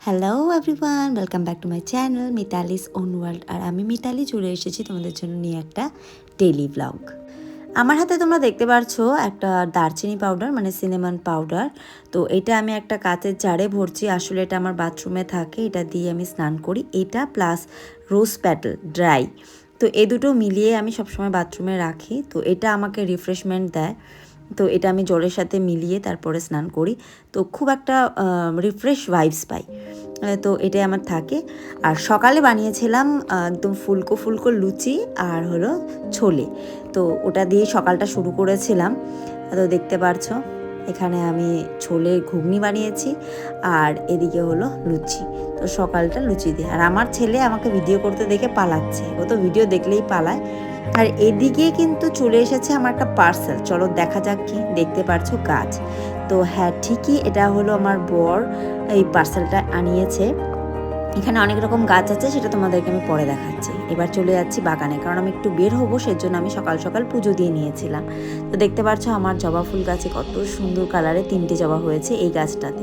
Hello everyone, welcome back to my channel Mitali's own world. আর আমি মিতালি চলে এসেছি তোমাদের জন্য নিয়ে একটা ডেইলি ব্লগ। আমার হাতে তোমরা দেখতে পারছো একটা দারচিনি পাউডার, মানে সিনেমান পাউডার। তো এটা আমি একটা কাচের জারে ভরছি। আসলে এটা আমার বাথরুমে থাকে, এটা দিয়ে আমি স্নান করি। এটা প্লাস রোজ প্যাটেল ড্রাই, তো এই দুটো মিলিয়ে আমি সবসময় বাথরুমে রাখি। তো এটা আমাকে রিফ্রেশমেন্ট দেয়। তো এটা আমি জলের সাথে মিলিয়ে তারপরে স্নান করি। তো খুব একটা রিফ্রেশ ভাইবস পাই। তো এটাই আমার থাকে। আর সকালে বানিয়েছিলাম একদম ফুলকো ফুলকো লুচি আর হলো ছোলে। তো ওটা দিয়ে সকালটা শুরু করেছিলাম। তো দেখতে পারছো এখানে আমি ছোলে ঘুগনি বানিয়েছি আর এদিকে হলো লুচি। তো সকালটা লুচি দিয়ে, আর আমার ছেলে আমাকে ভিডিও করতে দেখে পালাচ্ছে, ও তো ভিডিও দেখলেই পালায়। আর এদিকে কিন্তু চলে এসেছে আমার একটা পার্সেল, চলো দেখা যাক কি। দেখতে পারছো গাছ, তো হ্যাঁ ঠিকই এটা হলো আমার বর এই পার্সেলটা আনিয়েছে। এখানে অনেক রকম গাছ আছে, সেটা তোমাদেরকে আমি পরে দেখাচ্ছি। এবার চলে যাচ্ছি বাগানে, কারণ আমি একটু বের হবো, সেজন্য আমি সকাল সকাল পুজো দিয়ে নিয়েছিলাম। তো দেখতে পাচ্ছ আমার জবা ফুল গাছে কত সুন্দর কালারে 3টে জবা হয়েছে এই গাছটাতে।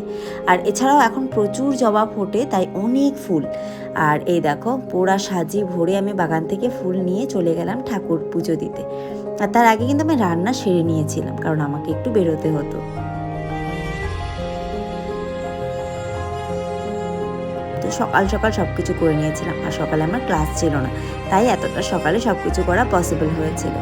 আর এছাড়াও এখন প্রচুর জবা ফোটে, তাই অনেক ফুল। আর এই দেখো পোড়া সাজি ভরে আমি বাগান থেকে ফুল নিয়ে চলে গেলাম ঠাকুর পুজো দিতে। আর তার আগে কিন্তু আমি রান্না সেরে নিয়েছিলাম, কারণ আমাকে একটু বেরোতে হতো। তো সকাল সকাল সব কিছু করে নিয়েছিলাম। আর সকালে আমার ক্লাস ছিল না, তাই এতটা সকালে সব কিছু করা পসিবল হয়েছিল।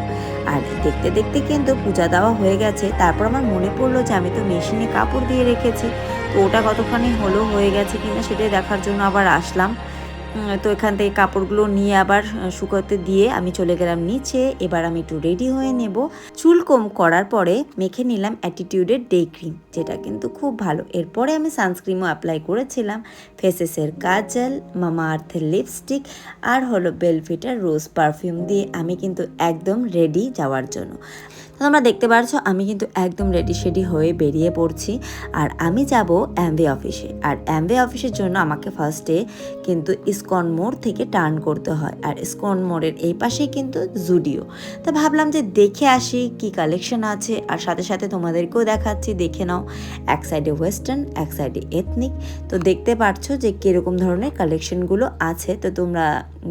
আর দেখতে দেখতে কিন্তু পূজা দেওয়া হয়ে গেছে। তারপর আমার মনে পড়লো যে আমি তো মেশিনে কাপড় দিয়ে রেখেছি, তো ওটা কতখানি হলো, হয়ে গেছে কিনা সেটাই দেখার জন্য আবার আসলাম। তো এখান থেকে কাপড়গুলো নিয়ে আবার শুকোতে দিয়ে আমি চলে গেলাম নিচে। এবার আমি একটু রেডি হয়ে নেব। চুল কম করার পরে মেখে নিলাম অ্যাটিটিউডের ডে ক্রিম, যেটা কিন্তু খুব ভালো। এরপরে আমি সানস্ক্রিমও অ্যাপ্লাই করেছিলাম, ফেসেসের কাজল, মামা আর্থের লিপস্টিক আর হলো বেলভিটার রোজ পারফিউম দিয়ে আমি কিন্তু একদম রেডি যাওয়ার জন্য। তোমরা দেখতে পারছো আমি কিন্তু একদম রেডি শেডি হয়ে বেরিয়ে পড়ছি। আর আমি যাব অ্যামওয়ে অফিসে। আর অ্যামওয়ে অফিসের জন্য আমাকে ফার্স্টে কিন্তু ইসকন মোড় থেকে টার্ন করতে হয়। আর ইসকন মোড়ের এই পাশেই কিন্তু জুডিও। তা ভাবলাম যে দেখে আসি কি কালেকশন আছে, আর সাথে সাথে তোমাদেরকেও দেখাচ্ছি, দেখে নাও। এক সাইডে ওয়েস্টার্ন, এক সাইডে এথনিক। তো দেখতে পারছো যে কীরকম ধরনের কালেকশনগুলো আছে। তো তোমরা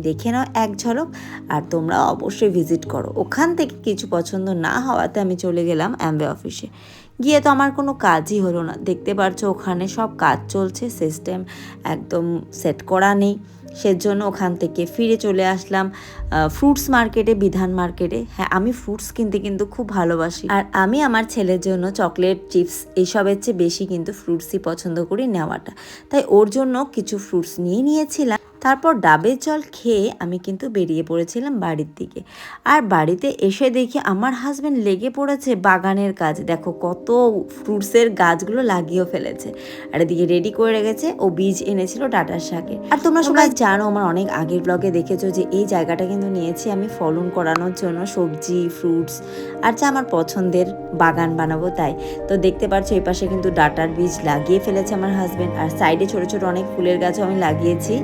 দেখে নাও এক ঝলক, আর তোমরা অবশ্যই ভিজিট করো। ওখান থেকে কিছু পছন্দ না হওয়াতে আমি চলে গেলাম অ্যামওয়ে অফিসে। গিয়ে তো আমার কোনো কাজই হলো না। দেখতে পারছো ওখানে সব কাজ চলছে, সিস্টেম একদম সেট করা নেই। সেজন্য ওখান থেকে ফিরে চলে আসলাম ফ্রুটস মার্কেটে, বিধান মার্কেটে। হ্যাঁ, আমি ফ্রুটস কিনতে কিন্তু খুব ভালোবাসি। আর আমি আমার ছেলের জন্য চকলেট, চিপস এইসবের চেয়ে বেশি কিন্তু ফ্রুটসই পছন্দ করি নেওয়াটা। তাই ওর জন্য কিছু ফ্রুটস নিয়ে নিয়েছিলাম। তারপর ডাবের জল খেয়ে আমি কিন্তু বেরিয়ে পড়েছিলাম বাড়ির দিকে। আর বাড়িতে এসে দেখি আমার হাজব্যান্ড লেগে পড়েছে বাগানের কাজ। দেখো কত ফ্রুটসের গাছগুলো লাগিয়েও ফেলেছে। আর এদিকে রেডি করে রেখেছে, ও বীজ এনেছিল ডাঁটার শাকে। আর তোমরা সবাই জানো, আমার অনেক আগের ব্লগে দেখেছো যে এই জায়গাটা কিন্তু নিয়েছি আমি ফলন করানোর জন্য, সবজি, ফ্রুটস আর যা আমার পছন্দের বাগান বানাবো তাই। তো দেখতে পাচ্ছ এই পাশে কিন্তু ডাঁটার বীজ লাগিয়ে ফেলেছে আমার হাজব্যান্ড। আর সাইডে ছোট ছোট অনেক ফুলের গাছও আমি লাগিয়েছি।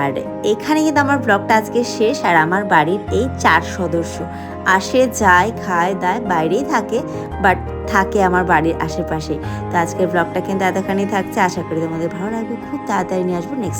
আর এখানে কিন্তু আমার ব্লগটা আজকে শেষ। আর আমার বাড়ির এই 4 সদস্য আসে যায়, খায় দায়, বাইরেই থাকে, বাট থাকে আমার বাড়ির আশেপাশে। তো আজকের ব্লগটা কিন্তু এতখানি থাকছে। আশা করি তোমাদের ভালো লাগবে। খুব তাড়াতাড়ি নিয়ে আসবো নেক্সট